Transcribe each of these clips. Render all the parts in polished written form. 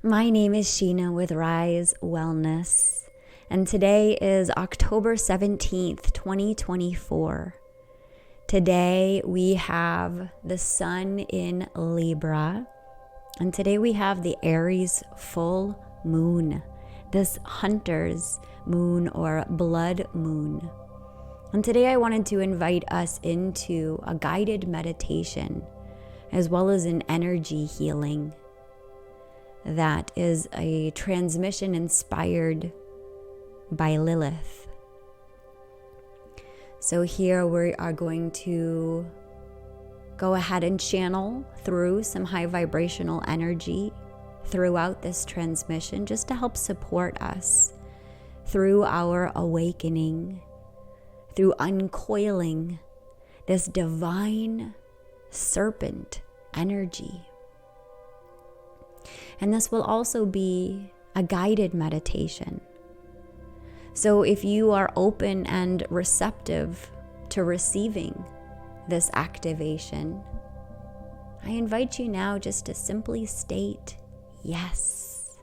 My name is Sheena with Rise Wellness, and today is October 17th, 2024. Today we have the sun in Libra, and today we have the Aries full moon, this hunter's moon or blood moon. And today I wanted to invite us into a guided meditation as well as an energy healing. That is a transmission inspired by Lilith. So here we are going to go ahead and channel through some high vibrational energy throughout this transmission just to help support us through our awakening, through uncoiling this divine serpent energy. And this will also be a guided meditation. So if you are open and receptive to receiving this activation, I invite you now just to simply state yes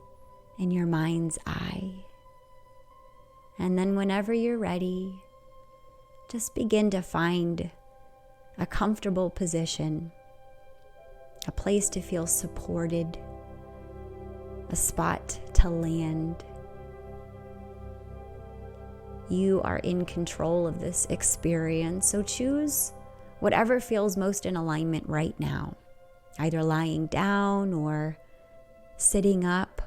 in your mind's eye. And then whenever you're ready, just begin to find a comfortable position, a place to feel supported, a spot to land. You are in control of this experience, so choose whatever feels most in alignment right now, either lying down or sitting up.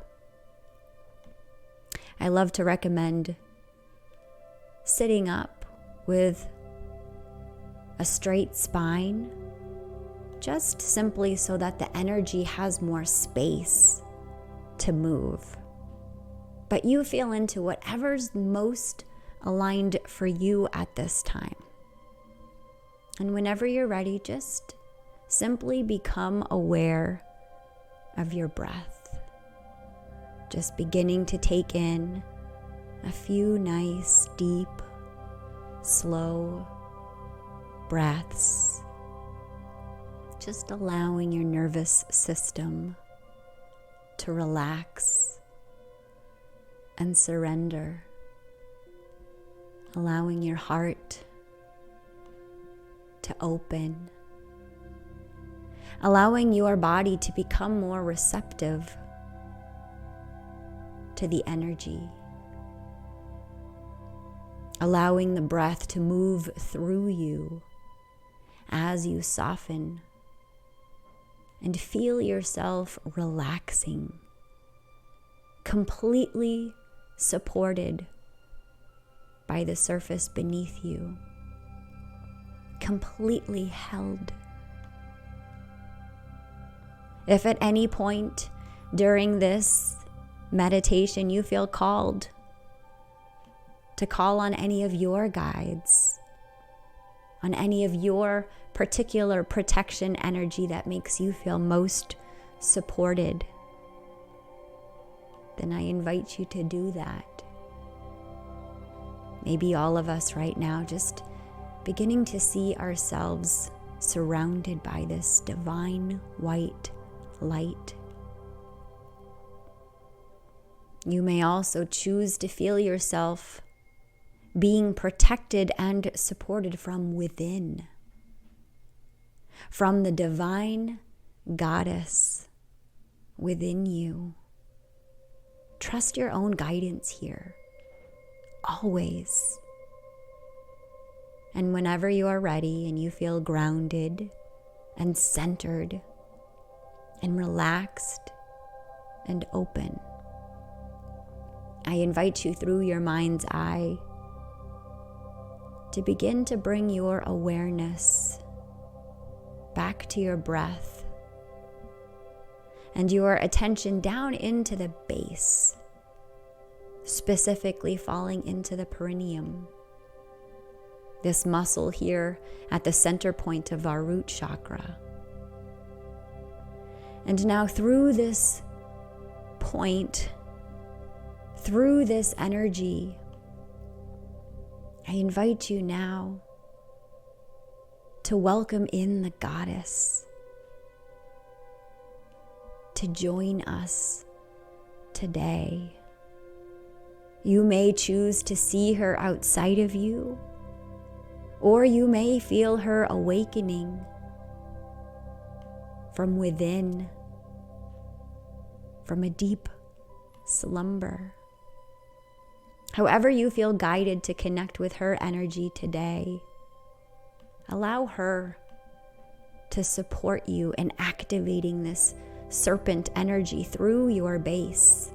I love to recommend sitting up with a straight spine, just simply so that the energy has more space to move. But you feel into whatever's most aligned for you at this time. And whenever you're ready, just simply become aware of your breath. Just beginning to take in a few nice, deep, slow breaths. Just allowing your nervous system to relax and surrender, allowing your heart to open, allowing your body to become more receptive to the energy, allowing the breath to move through you as you soften and feel yourself relaxing, completely supported by the surface beneath you, completely held. If at any point during this meditation you feel called to call on any of your guides, on any of your particular protection energy that makes you feel most supported, then I invite you to do that. Maybe all of us right now just beginning to see ourselves surrounded by this divine white light. You may also choose to feel yourself being protected and supported from within, from the divine goddess within you. Trust your own guidance here, always. And whenever you are ready and you feel grounded and centered and relaxed and open, I invite you through your mind's eye to begin to bring your awareness back to your breath and your attention down into the base, specifically falling into the perineum, this muscle here at the center point of our root chakra. And now through this point, through this energy, I invite you now to welcome in the goddess, to join us today. You may choose to see her outside of you, or you may feel her awakening from within, from a deep slumber. However you feel guided to connect with her energy today, allow her to support you in activating this serpent energy through your base.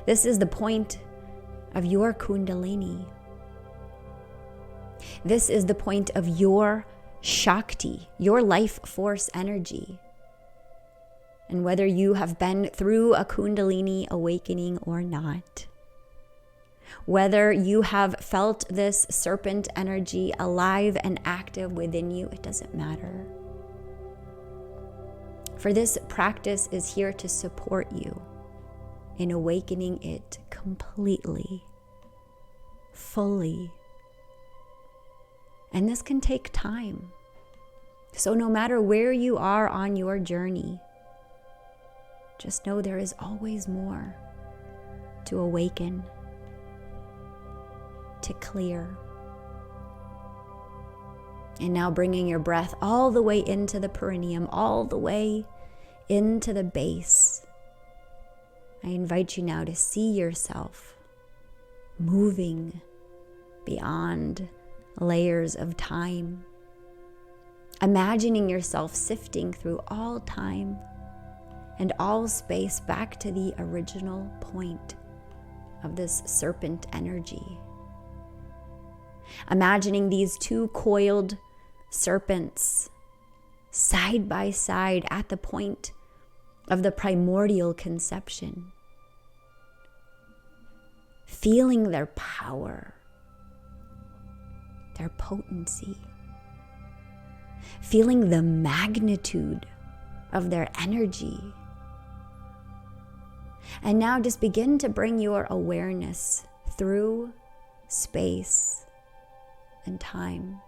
This is the point of your Kundalini. This is the point of your Shakti, your life force energy. And whether you have been through a Kundalini awakening or not, whether you have felt this serpent energy alive and active within you, it doesn't matter. For this practice is here to support you in awakening it completely, fully. And this can take time. So no matter where you are on your journey, just know there is always more to awaken, to clear. And now bringing your breath all the way into the perineum, all the way into the base. I invite you now to see yourself moving beyond layers of time, imagining yourself sifting through all time and all space back to the original point of this serpent energy. Imagining these two coiled serpents side by side at the point of the primordial conception, feeling their power, their potency, feeling the magnitude of their energy. And now just begin to bring your awareness through space and time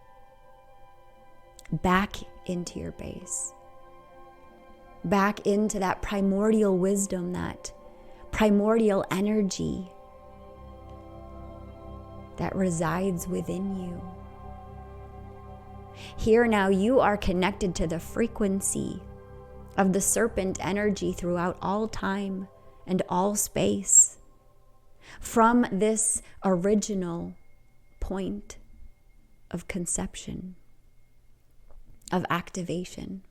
back into your base, back into that primordial wisdom, that primordial energy that resides within you. Here now you are connected to the frequency of the serpent energy throughout all time and all space, from this original point of conception, of activation,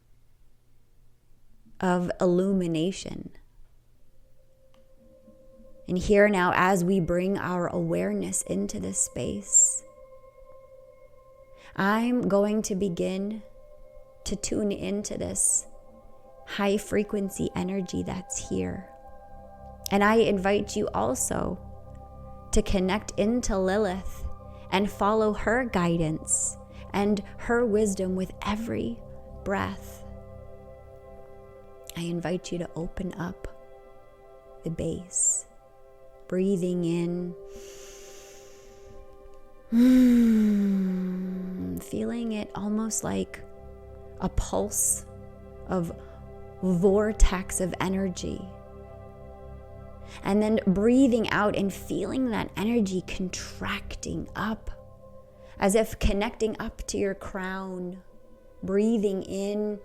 of illumination. And here now, as we bring our awareness into this space, I'm going to begin to tune into this high frequency energy that's here. And I invite you also to connect into Lilith and follow her guidance and her wisdom with every breath. I invite you to open up the base, breathing in, feeling it almost like a pulse of vortex of energy. And then breathing out and feeling that energy contracting up, as if connecting up to your crown. Breathing in,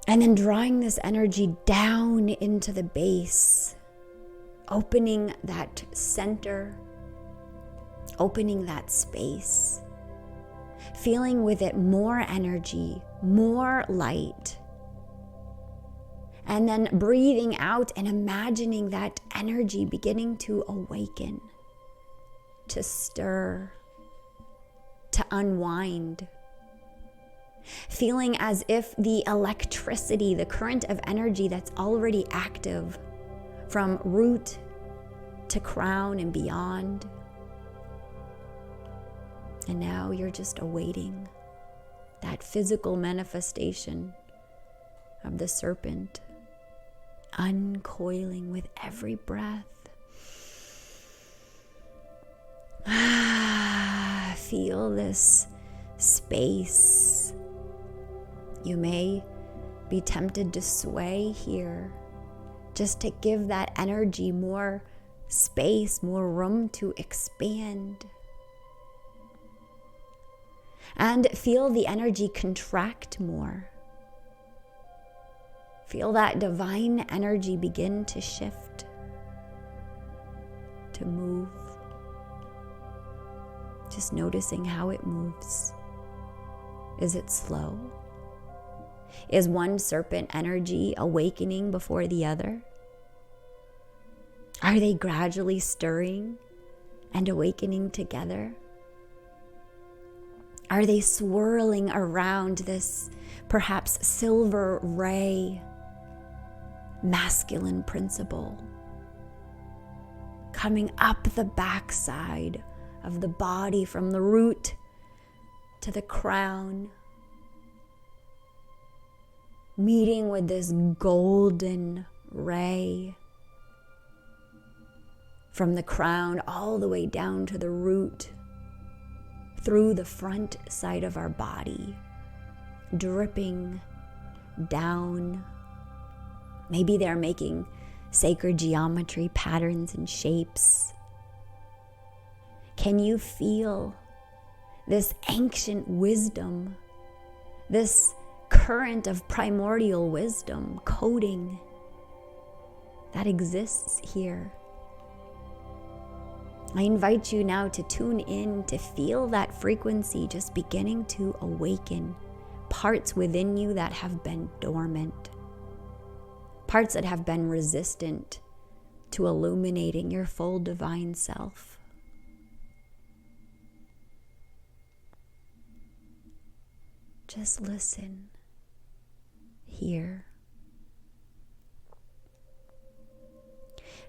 and then drawing this energy down into the base, opening that center, opening that space, feeling with it more energy, more light. And then breathing out and imagining that energy beginning to awaken, to stir, to unwind. Feeling as if the electricity, the current of energy that's already active from root to crown and beyond. And now you're just awaiting that physical manifestation of the serpent, uncoiling with every breath. Feel this space. You may be tempted to sway here just to give that energy more space, more room to expand. And feel the energy contract more. Feel that divine energy begin to shift, to move. Just noticing how it moves. Is it slow? Is one serpent energy awakening before the other? Are they gradually stirring and awakening together? Are they swirling around this perhaps silver ray masculine principle, coming up the backside of the body from the root to the crown, meeting with this golden ray from the crown all the way down to the root, through the front side of our body, dripping down. Maybe they're making sacred geometry patterns and shapes. Can you feel this ancient wisdom, this current of primordial wisdom coding that exists here? I invite you now to tune in to feel that frequency just beginning to awaken parts within you that have been dormant, parts that have been resistant to illuminating your full divine self. Just listen, hear.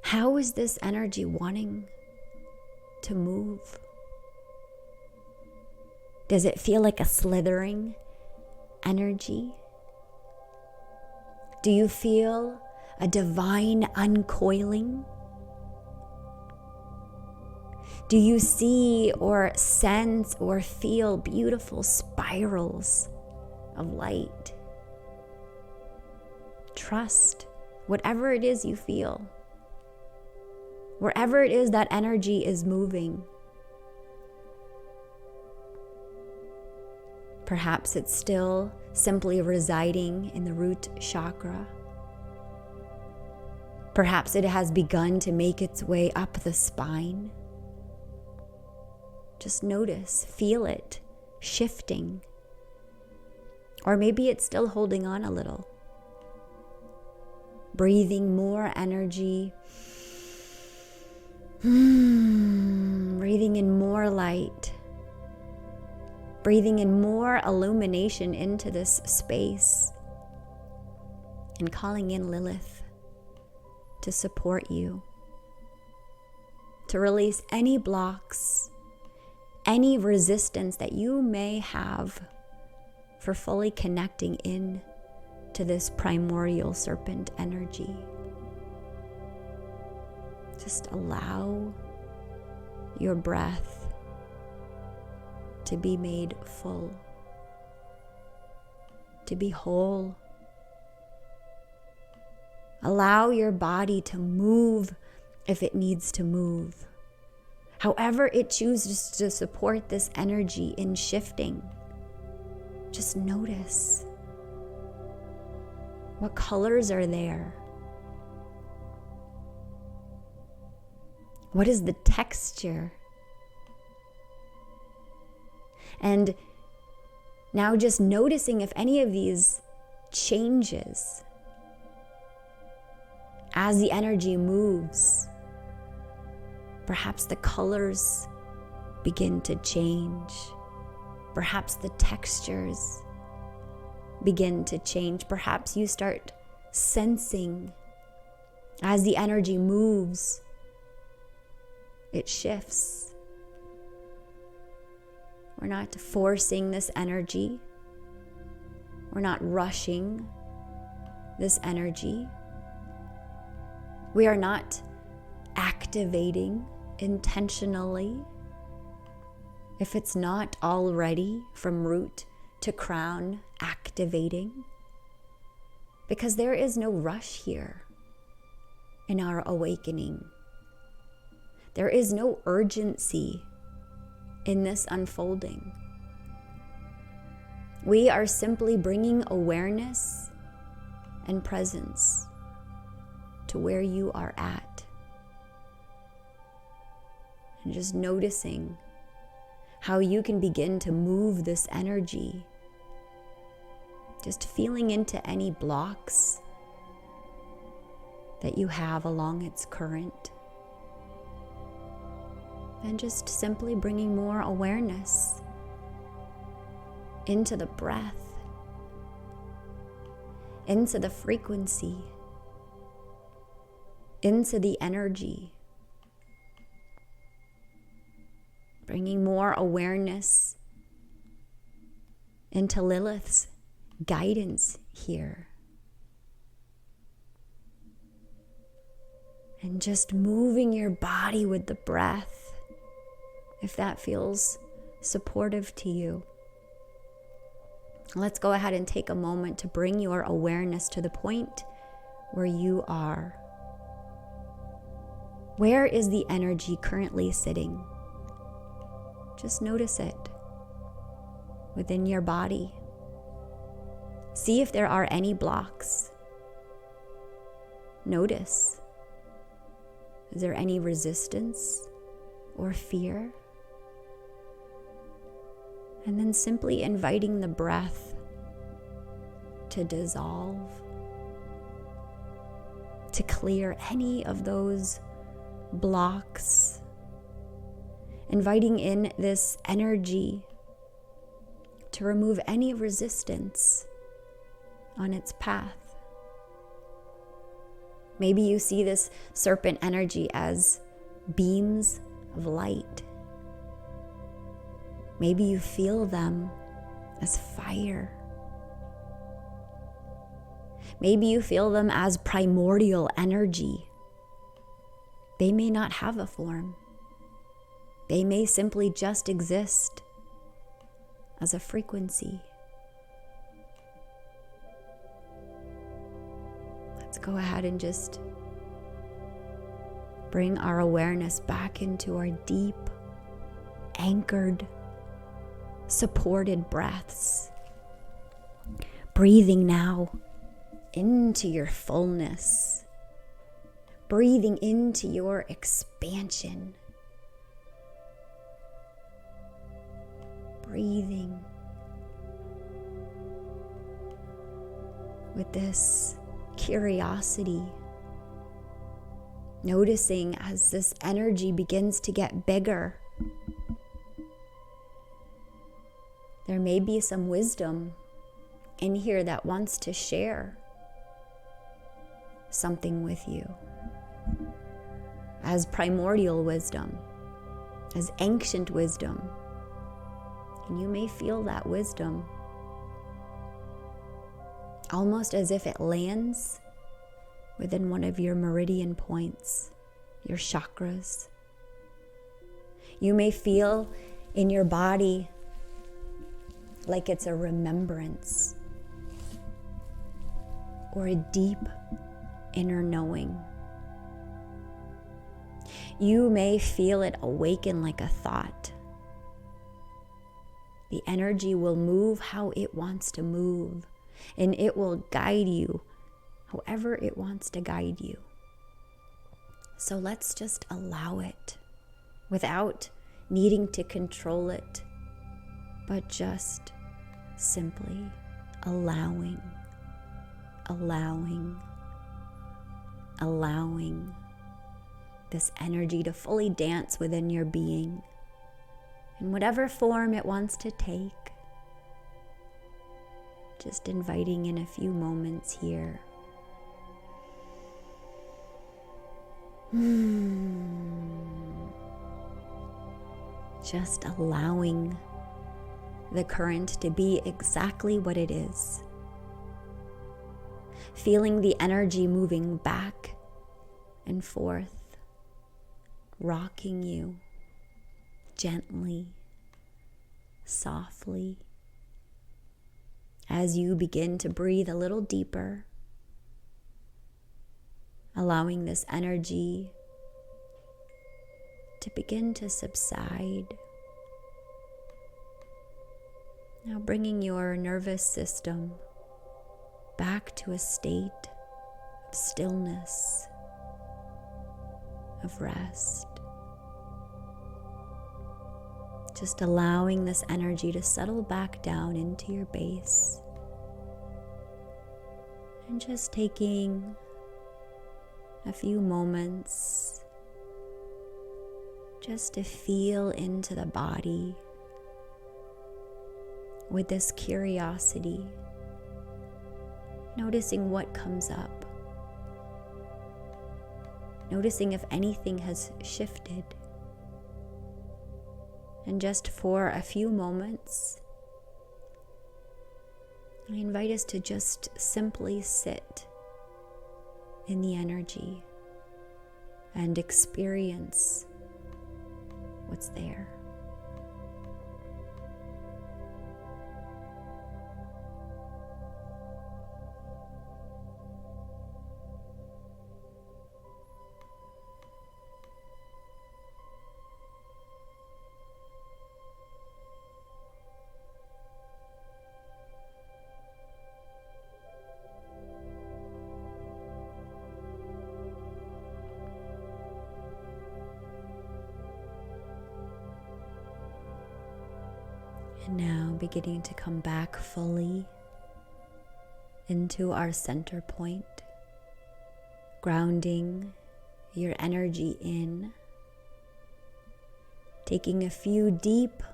How is this energy wanting to move? Does it feel like a slithering energy? Do you feel a divine uncoiling? Do you see or sense or feel beautiful spirals of light? Trust whatever it is you feel. Wherever it is that energy is moving. Perhaps it's still simply residing in the root chakra. Perhaps it has begun to make its way up the spine. Just notice, feel it shifting. Or maybe it's still holding on a little. Breathing more energy. Breathing in more light. Breathing in more illumination into this space. And calling in Lilith to support you. To release any blocks, any resistance that you may have for fully connecting in to this primordial serpent energy. Just allow your breath to be made full, to be whole. Allow your body to move if it needs to move. However it chooses to support this energy in shifting, just notice. What colors are there? What is the texture? And now just noticing if any of these changes as the energy moves. Perhaps the colors begin to change. Perhaps the textures begin to change. Perhaps you start sensing as the energy moves, it shifts. We're not forcing this energy. We're not rushing this energy. We are not activating intentionally if it's not already from root to crown activating, because there is no rush here. in our awakening. There is no urgency in this unfolding. We are simply bringing awareness and presence to where you are at. And just noticing how you can begin to move this energy. Just feeling into any blocks that you have along its current. And just simply bringing more awareness into the breath, into the frequency, into the energy. Bringing more awareness into Lilith's guidance here. And just moving your body with the breath, if that feels supportive to you. Let's go ahead and take a moment to bring your awareness to the point where you are. Where is the energy currently sitting? Just notice it within your body. See if there are any blocks. Notice. Is there any resistance or fear? And then simply inviting the breath to dissolve, to clear any of those blocks. Inviting in this energy to remove any resistance on its path. Maybe you see this serpent energy as beams of light. Maybe you feel them as fire. Maybe you feel them as primordial energy. They may not have a form. They may simply just exist as a frequency. Let's go ahead and just bring our awareness back into our deep, anchored, supported breaths. Breathing now into your fullness. Breathing into your expansion. Breathing with this curiosity. Noticing as this energy begins to get bigger. There may be some wisdom in here that wants to share something with you. As primordial wisdom, as ancient wisdom. And you may feel that wisdom almost as if it lands within one of your meridian points, your chakras. You may feel in your body like it's a remembrance or a deep inner knowing. You may feel it awaken like a thought. The energy will move how it wants to move, and it will guide you however it wants to guide you. So let's just allow it without needing to control it, but just simply allowing this energy to fully dance within your being in whatever form it wants to take. Just inviting in a few moments here. Just allowing the current to be exactly what it is. Feeling the energy moving back and forth, rocking you gently, softly, as you begin to breathe a little deeper, allowing this energy to begin to subside. Now bringing your nervous system back to a state of stillness, of rest. Just allowing this energy to settle back down into your base. And just taking a few moments just to feel into the body with this curiosity, noticing what comes up, noticing if anything has shifted. And just for a few moments, I invite us to just simply sit in the energy and experience what's there. And now beginning to come back fully into our center point, grounding your energy in, taking a few deep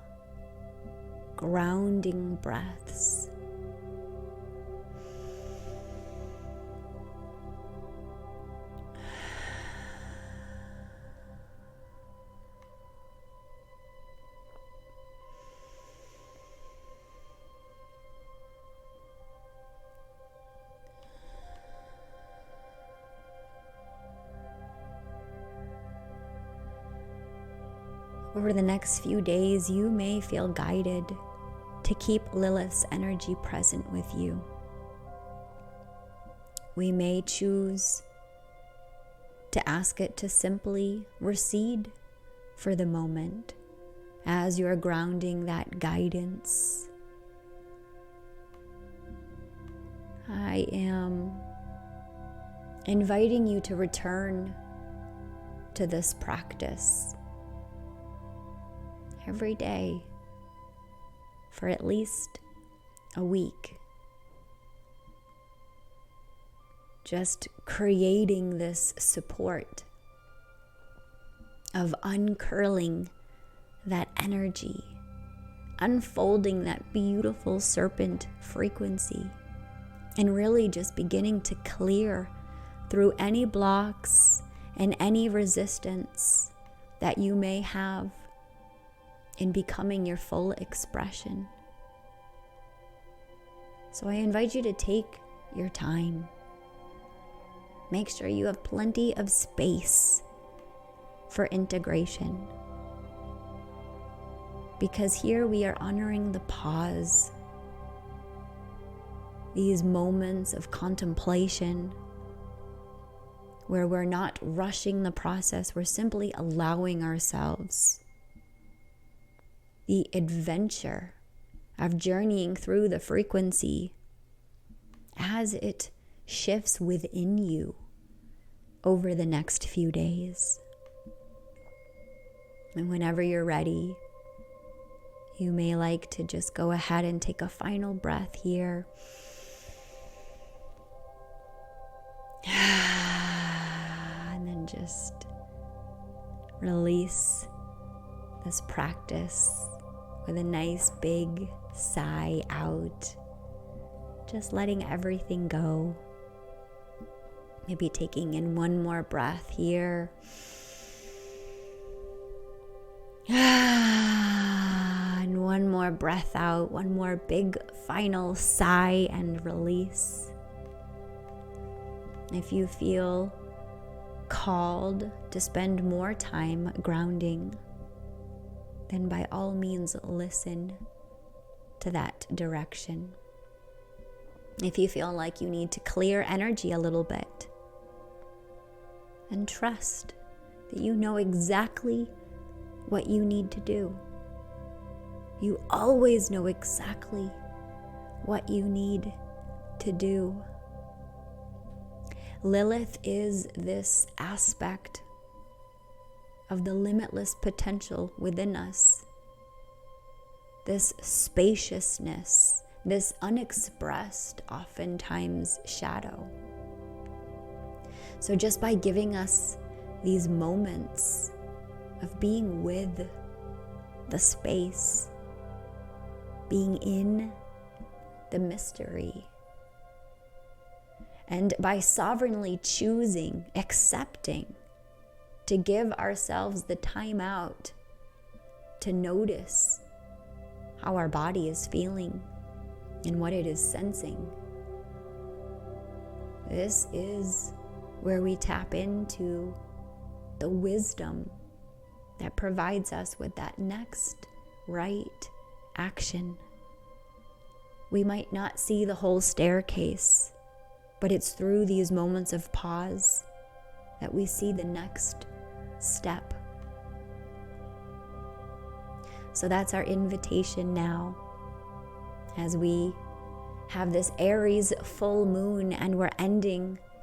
grounding breaths. Over the next few days, you may feel guided to keep Lilith's energy present with you. We may choose to ask it to simply recede for the moment as you're grounding that guidance. I am inviting you to return to this practice every day for at least a week. Just creating this support of uncurling that energy, unfolding that beautiful serpent frequency, and really just beginning to clear through any blocks and any resistance that you may have in becoming your full expression. So I invite you to take your time. Make sure you have plenty of space for integration, because here we are honoring the pause, these moments of contemplation where we're not rushing the process, we're simply allowing ourselves the adventure of journeying through the frequency as it shifts within you over the next few days. And whenever you're ready, you may like to just go ahead and take a final breath here. And then just release this practice with a nice big sigh out, just letting everything go. Maybe taking in one more breath here. And one more breath out, one more big final sigh and release. If you feel called to spend more time grounding, then by all means listen to that direction. If you feel like you need to clear energy a little bit, and trust that you know exactly what you need to do. You always know exactly what you need to do. Lilith is this aspect of the limitless potential within us, this spaciousness, this unexpressed, oftentimes, shadow. So just by giving us these moments of being with the space, being in the mystery, and by sovereignly choosing, accepting, to give ourselves the time out to notice how our body is feeling and what it is sensing. This is where we tap into the wisdom that provides us with that next right action. We might not see the whole staircase, but it's through these moments of pause that we see the next step. So that's our invitation now, as we have this Aries full moon and we're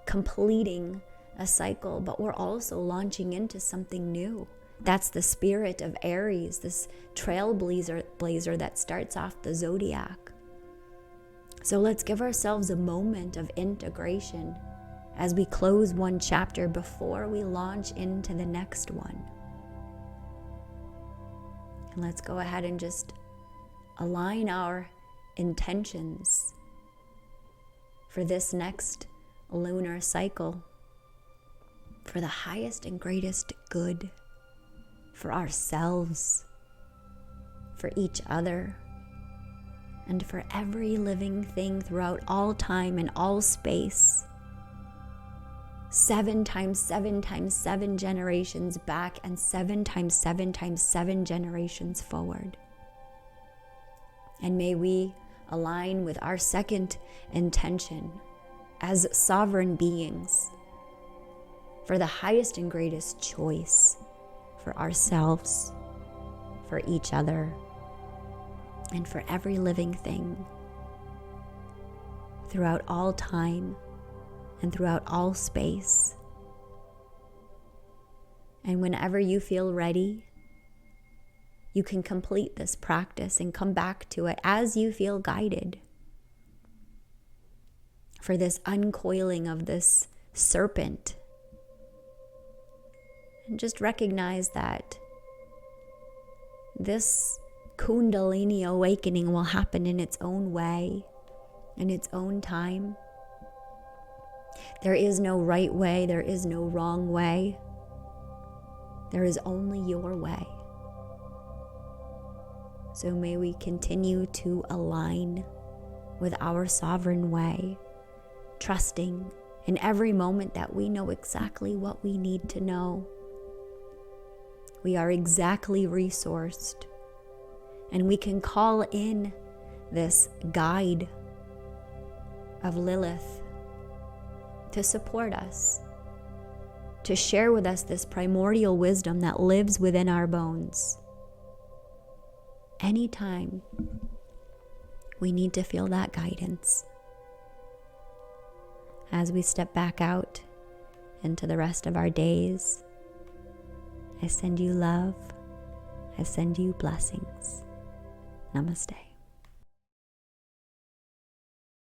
completing a cycle, but we're also launching into something new. That's the spirit of Aries, this trailblazer that starts off the zodiac. So let's give ourselves a moment of integration as we close one chapter before we launch into the next one. And let's go ahead and just align our intentions for this next lunar cycle, for the highest and greatest good, for ourselves, for each other, and for every living thing throughout all time and all space. 7 times 7 times 7 generations back, and 7 times 7 times 7 generations forward. And may we align with our second intention as sovereign beings for the highest and greatest choice for ourselves, for each other, and for every living thing throughout all time and throughout all space. And whenever you feel ready, you can complete this practice and come back to it as you feel guided, for this uncoiling of this serpent. And just recognize that this Kundalini awakening will happen in its own way, in its own time. There is no right way, there is no wrong way. There is only your way. So may we continue to align with our sovereign way, trusting in every moment that we know exactly what we need to know. We are exactly resourced, and we can call in this guide of Lilith to support us, to share with us this primordial wisdom that lives within our bones. Anytime we need to feel that guidance. As we step back out into the rest of our days, I send you love. I send you blessings. Namaste.